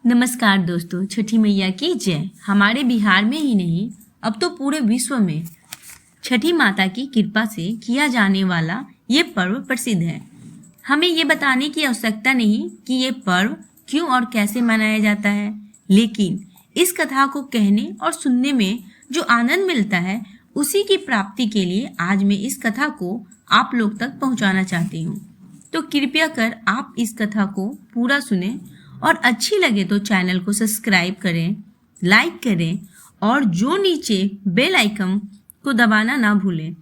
नमस्कार दोस्तों, छठी मैया की जय। हमारे बिहार में ही नहीं, अब तो पूरे विश्व में छठी माता की कृपा से किया जाने वाला ये पर्व प्रसिद्ध है। हमें ये बताने की आवश्यकता नहीं कि ये पर्व क्यों और कैसे मनाया जाता है, लेकिन इस कथा को कहने और सुनने में जो आनंद मिलता है, उसी की प्राप्ति के लिए आज मैं इस कथा को आप लोग तक पहुंचाना चाहती हूँ। तो कृपया कर आप इस कथा को पूरा सुने और अच्छी लगे तो चैनल को सब्सक्राइब करें, लाइक करें और जो नीचे बेल आइकन को दबाना ना भूलें,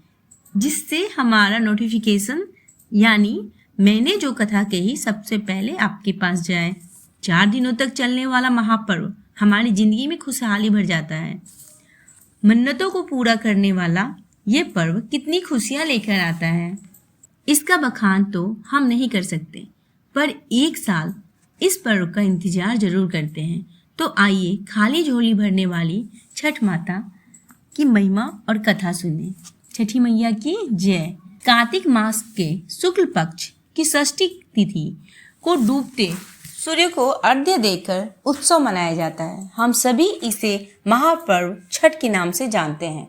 जिससे हमारा नोटिफिकेशन यानी मैंने जो कथा कही सबसे पहले आपके पास जाए। 4 दिनों तक चलने वाला महापर्व हमारी जिंदगी में खुशहाली भर जाता है। मन्नतों को पूरा करने वाला ये पर्व कितनी खुशियां लेकर आता है, इसका बखान तो हम नहीं कर सकते, पर एक साल इस पर्व का इंतजार जरूर करते हैं। तो आइए खाली झोली भरने वाली छठ माता की महिमा और कथा सुने। छठी मैया की जय। कार्तिक मास के शुक्ल पक्ष की षष्ठी तिथि को डूबते सूर्य को अर्घ्य देकर उत्सव मनाया जाता है। हम सभी इसे महापर्व छठ के नाम से जानते हैं।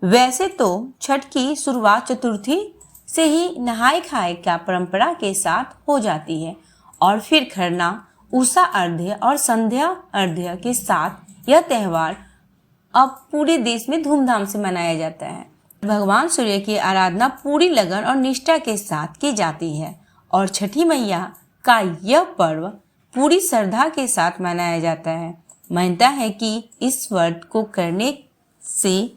वैसे तो छठ की शुरुआत चतुर्थी से ही नहाय खाए का परंपरा के साथ हो जाती है और फिर खरना, उषा अर्घ्य और संध्या अर्घ्य के साथ यह त्यौहार अब पूरे देश में धूमधाम से मनाया जाता है। भगवान सूर्य की आराधना पूरी लगन और निष्ठा के साथ की जाती है और छठी मैया का यह पर्व पूरी श्रद्धा के साथ मनाया जाता है। मान्यता है कि इस व्रत को करने से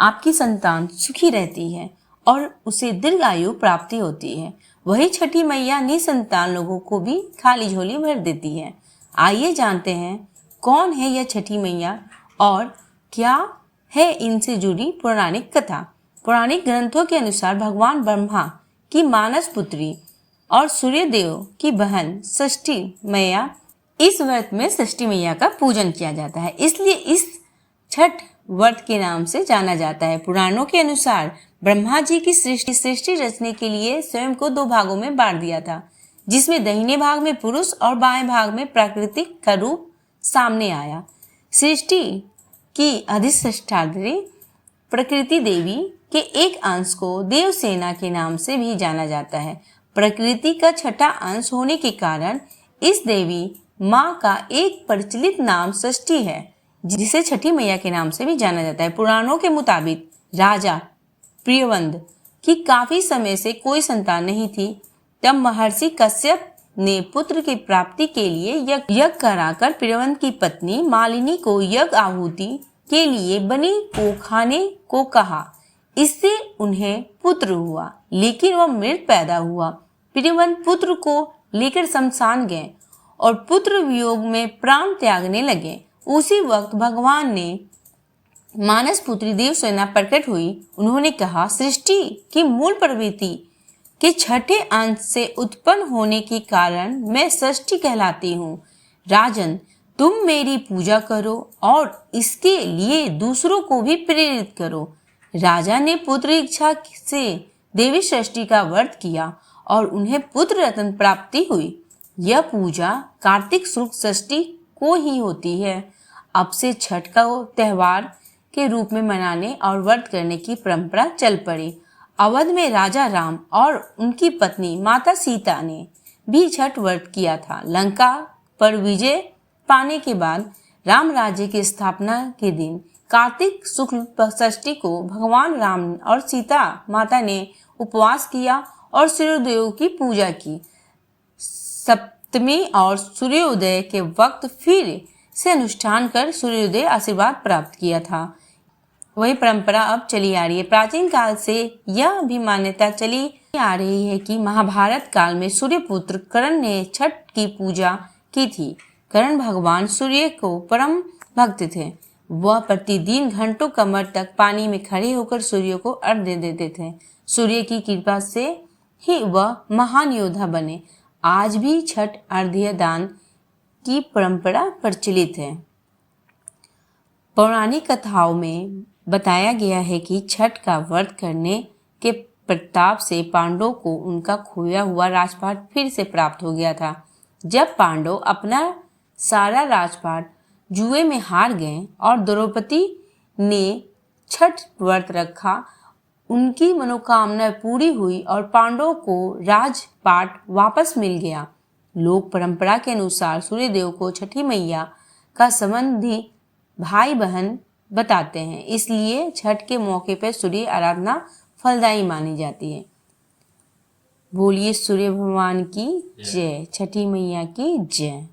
आपकी संतान सुखी रहती है और उसे दीर्घायु प्राप्ति होती है। वही छठी मैया निसंतान लोगों को भी खाली झोली भर देती है। आइए जानते हैं कौन है यह छठी मैया और क्या है इनसे जुड़ी पौराणिक कथा। पौराणिक ग्रंथों के अनुसार भगवान ब्रह्मा की मानस पुत्री और सूर्य देव की बहन षष्ठी मैया, इस व्रत में षष्ठी मैया का पूजन किया जाता है, इसलिए इस छठ व्रत के नाम से जाना जाता है। पुराणों के अनुसार ब्रह्मा जी की सृष्टि रचने के लिए स्वयं को 2 भागों में बांट दिया था, जिसमें दाहिने भाग में पुरुष और बाएं भाग में प्राकृतिक का रूप सामने आया। सृष्टि की अधिष्ठात्री प्रकृति देवी के एक अंश को देवसेना के नाम से भी जाना जाता है। प्रकृति का छठा अंश होने के कारण इस देवी माँ का एक प्रचलित नाम षष्ठी है, जिसे छठी मैया के नाम से भी जाना जाता है। पुराणों के मुताबिक राजा प्रियवंद की काफी समय से कोई संतान नहीं थी। तब महर्षि कश्यप ने पुत्र की प्राप्ति के लिए यज्ञ कराकर प्रियवंद की पत्नी मालिनी को यज्ञ आहुति के लिए बनी को खाने को कहा। इससे उन्हें पुत्र हुआ, लेकिन वह मृत पैदा हुआ। प्रियवंद पुत्र को लेकर शमशान गए और पुत्र वियोग में प्राण त्यागने लगे। उसी वक्त भगवान ने मानस पुत्री देवसेना प्रकट हुई। उन्होंने कहा, सृष्टि की मूल प्रवृत्ति के छठे अंश से उत्पन्न होने के कारण मैं षष्ठी कहलाती हूँ। राजन, तुम मेरी पूजा करो और इसके लिए दूसरों को भी प्रेरित करो। राजा ने पुत्र इच्छा से देवी षष्ठी का व्रत किया और उन्हें पुत्र रत्न प्राप्ति हुई। यह पूजा कार्तिक शुक्ल षष्ठी को ही होती है। अब से छठ का त्यौहार के रूप में मनाने और व्रत करने की परंपरा चल पड़ी। अवध में राजा राम और उनकी पत्नी माता सीता ने भी छठ व्रत किया था। लंका पर विजय पाने के बाद राम राज्य की स्थापना के दिन कार्तिक शुक्ल षष्ठी को भगवान राम और सीता माता ने उपवास किया और सूर्यदेव की पूजा की। सप्तमी और सूर्योदय के वक्त फिर से अनुष्ठान कर सूर्योदय आशीर्वाद प्राप्त किया था। वही परंपरा अब चली आ रही है। प्राचीन काल से यह भी मान्यता चली आ रही है कि महाभारत काल में सूर्यपुत्र कर्ण ने छठ की पूजा की थी। कर्ण भगवान सूर्य को परम भक्त थे। वह प्रतिदिन घंटों कमर तक पानी में खड़े होकर सूर्य को अर्घ्य देते थे। सूर्य की कृपा से ही वह महान योद्धा बने। आज भी छठ अर्घ्य दान की परंपरा प्रचलित है। पौराणिक कथाओं में बताया गया है कि छठ का व्रत करने के प्रताप से पांडवों को उनका खोया हुआ राजपाट फिर से प्राप्त हो गया था। जब पांडव अपना सारा राजपाट जुए में हार गए और द्रौपदी ने छठ व्रत रखा। उनकी मनोकामना पूरी हुई और पांडवों को राजपाट वापस मिल गया। लोक परंपरा के अनुसार सूर्यदेव को छठी मैया का संबंधी भाई बहन बताते हैं, इसलिए छठ के मौके पर सूर्य आराधना फलदायी मानी जाती है। बोलिए सूर्य भगवान की जय, छठी मैया की जय।